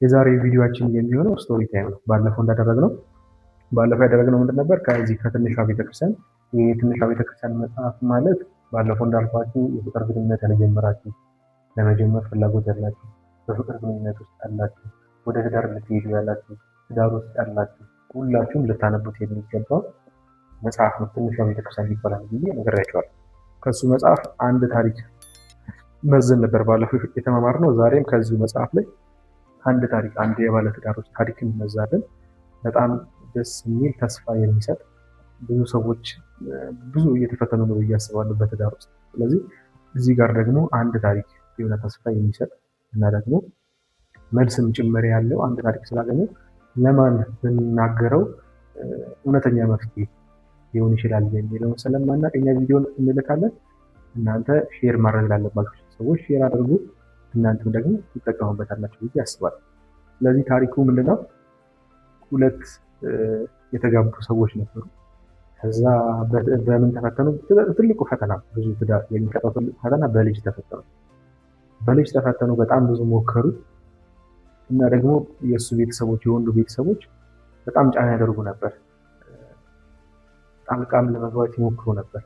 የዛሬ ቪዲዮአችን የሚሆነው ስቶሪ ታይም ነው። ባለፈው ያደረግነው ምንድን ነበር? ከዚህ ከትንሿ ቤተክርስቲያን የትንሿ ቤተክርስቲያን መጽሐፍ ማለት ባለፈው እንዳልኳችሁ የፍቅር ግንኙነት ያልጀመራችሁ፣ ለመጀመር ፍላጎት ያላችሁ፣ በፍቅር ግንኙነት ውስጥ ያላችሁ፣ ወደ ትዳር ልትሄዱ ያላችሁ፣ ትዳር ውስጥ ያላችሁ ሁላችሁም ልታነቡት የሚገባው መጽሐፍ ነው። ትንሿ ቤተክርስቲያን ይባላል ብዬ ነግሬያችኋለሁ። ከሱ መጽሐፍ አንድ ታሪክ መዘን ነበር ባለፈው የተማማርነው። ዛሬም ከዚሁ መጽሐፍ ላይ አንድ የባለ ትዳሮች ታሪክ እንመዛለን። በጣም ደስ የሚል ተስፋ የሚሰጥ ብዙ ሰዎች ብዙ እየተፈተኑ ነው ብዬ አስባለሁ በትዳር ውስጥ። ስለዚህ እዚህ ጋር ደግሞ አንድ ታሪክ የሆነ ተስፋ የሚሰጥ እና ደግሞ መልስም ጭምር ያለው አንድ ታሪክ ስላገኘ ለማን ብናገረው እውነተኛ መፍትሄ ሊሆን ይችላል የሚለውን ስለማናውቅ እኛ ቪዲዮን እንልካለን። እናንተ ሼር ማድረግ ላለባችሁ ሰዎች ሼር አድርጉ፣ እናንተም ደግሞ ትጠቀሙበታላችሁ ብዬ አስባለሁ። ስለዚህ ታሪኩ ምንድነው? ሁለት የተጋቡ ሰዎች ነበሩ። ከዛ በምን ተፈተኑ? ትልቁ ፈተና ብዙ ትዳር የሚቀጣው ትልቁ ፈተና በልጅ ተፈተኑ። በጣም ብዙ ሞከሩ እና ደግሞ የእሱ ቤተሰቦች የወንዱ ቤተሰቦች በጣም ጫና ያደርጉ ነበር። ጣልቃም ለመግባት ይሞክሩ ነበር።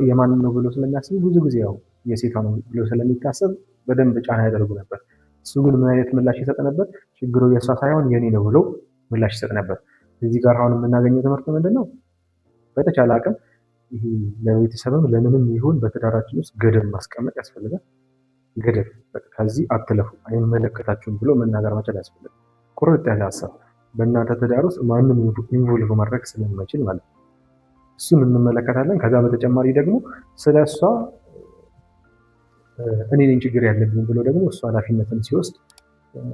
የማንን ነው ብሎ ስለሚያስቡ ብዙ ጊዜ ያው የሴቷ ነው ብሎ ስለሚታሰብ በደንብ ጫና ያደርጉ ነበር። እሱ ግን ምን አይነት ምላሽ ይሰጥ ነበር? ችግሩ የእሷ ሳይሆን የኔ ነው ብሎ ምላሽ ይሰጥ ነበር። እዚህ ጋር አሁን የምናገኘው ትምህርት ምንድን ነው? በተቻለ አቅም ይሄ ለቤተሰብም ለምንም ይሁን በትዳራችን ውስጥ ገደብ ማስቀመጥ ያስፈልጋል። ገደብ ከዚህ አትለፉ፣ አይመለከታችሁም ብሎ መናገር መቻል ያስፈልጋል። ቁርጥ ያለ ሀሳብ በእናንተ ትዳር ውስጥ ማንም ኢንቮልቭ ማድረግ ስለማይችል ማለት ነው። እሱን እንመለከታለን። ከዛ በተጨማሪ ደግሞ ስለ እሷ እኔ ነኝ ችግር ያለብኝ ብሎ ደግሞ እሷ ኃላፊነትን ሲወስድ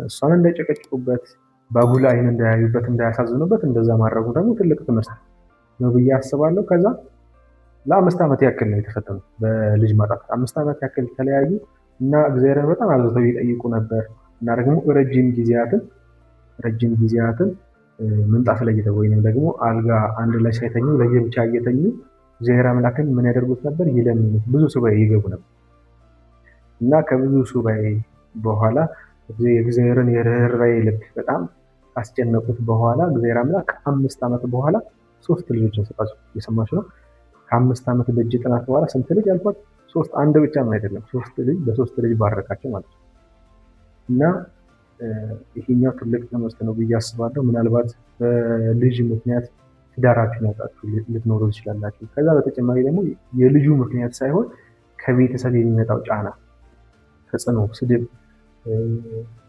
እሷን እንዳይጨቀጭቁበት፣ በአጉል አይን እንዳያዩበት፣ እንዳያሳዝኑበት እንደዛ ማድረጉ ደግሞ ትልቅ ትምህርት ነው ብዬ አስባለሁ። ከዛ ለ5 ዓመት ያክል ነው የተፈተኑት በልጅ ማጣት። 5 ዓመት ያክል ተለያዩ እና እግዚአብሔርን በጣም አብዝተው ይጠይቁ ነበር እና ደግሞ ረጅም ጊዜያትን ምንጣፍ ላይ እየተኙ ወይም ደግሞ አልጋ አንድ ላይ ሳይተኙ ለየብቻ እየተኙ እግዚአብሔር አምላክን ምን ያደርጉት ነበር? ይለምኑት። ብዙ ሱባኤ ይገቡ ነበር እና ከብዙ ሱባኤ በኋላ የእግዚአብሔርን የርኅራኄ ልብ በጣም ካስጨነቁት በኋላ እግዚአብሔር አምላክ ከ5 ዓመት በኋላ 3 ልጆችን ሰጣቸው። የሰማች ነው። ከ5 ዓመት ደጅ ጥናት በኋላ ስንት ልጅ አልኳት? 3። አንድ ብቻ አይደለም፣ 3 ልጅ ባረካቸው ማለት ነው። እና ይሄኛው ትልቅ ትምህርት ነው ብዬ አስባለሁ። ምናልባት በልጅ ምክንያት ትዳራችሁን ያጣችሁ ልትኖሩ ትችላላችሁ። ከዛ በተጨማሪ ደግሞ የልጁ ምክንያት ሳይሆን ከቤተሰብ የሚመጣው ጫና፣ ተጽዕኖ፣ ስድብ፣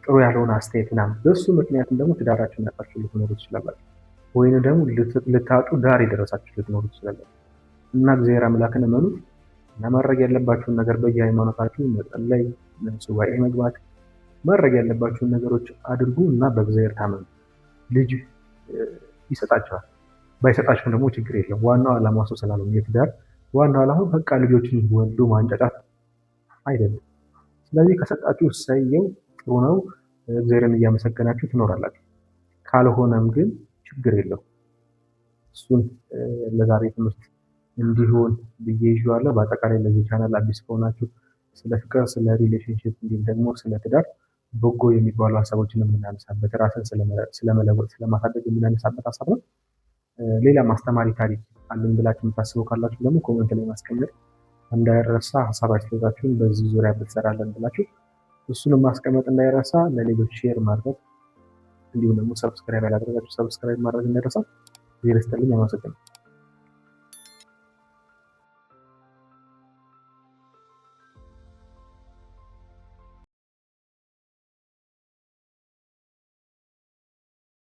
ጥሩ ያልሆነ አስተያየት ምናምን በእሱ ምክንያትም ደግሞ ትዳራችሁን ያጣችሁ ልትኖሩ ትችላላችሁ። ወይም ደግሞ ልታጡ ዳር የደረሳችሁ ልትኖሩ ትችላላችሁ። እና እግዚአብሔር አምላክን እመኑት እና ማድረግ ያለባችሁን ነገር በየሃይማኖታችሁ መጸለይ፣ ሱባኤ መግባት፣ ማድረግ ያለባችሁን ነገሮች አድርጉ እና በእግዚአብሔር ታመኑ። ልጅ ይሰጣቸዋል። ባይሰጣችሁም ደግሞ ችግር የለም። ዋናው ዓላማ ሰው ስላልሆነ የትዳር ዋናው ዓላማ በቃ ልጆችን ወልዶ ማንጫጫት አይደለም። ስለዚህ ከሰጣችሁ እሰየው፣ ጥሩ ነው። እግዚአብሔርን እያመሰገናችሁ ትኖራላችሁ። ካልሆነም ግን ችግር የለው። እሱን ለዛሬ ትምህርት እንዲሆን ብዬ ይዤዋለሁ። በአጠቃላይ ለዚህ ቻናል አዲስ ከሆናችሁ ስለ ፍቅር፣ ስለ ሪሌሽንሽፕ እንዲሁም ደግሞ ስለ ትዳር በጎ የሚባሉ ሀሳቦችን የምናነሳበት፣ ራስን ስለመለወጥ ስለማሳደግ የምናነሳበት ሀሳብ ነው። ሌላም አስተማሪ ታሪክ አለኝ ብላችሁ የምታስበው ካላችሁ ደግሞ ኮመንት ላይ ማስቀመጥ እንዳይረሳ። ሀሳብ አስተያየታችሁን በዚህ ዙሪያ ብትሰራለን ብላችሁ እሱንም ማስቀመጥ እንዳይረሳ። ለሌሎች ሼር ማድረግ እንዲሁም ደግሞ ሰብስክራይብ ያላደረጋችሁ ሰብስክራይብ ማድረግ እንዳይረሳ። ይረስተልኝ። አመሰግናለሁ።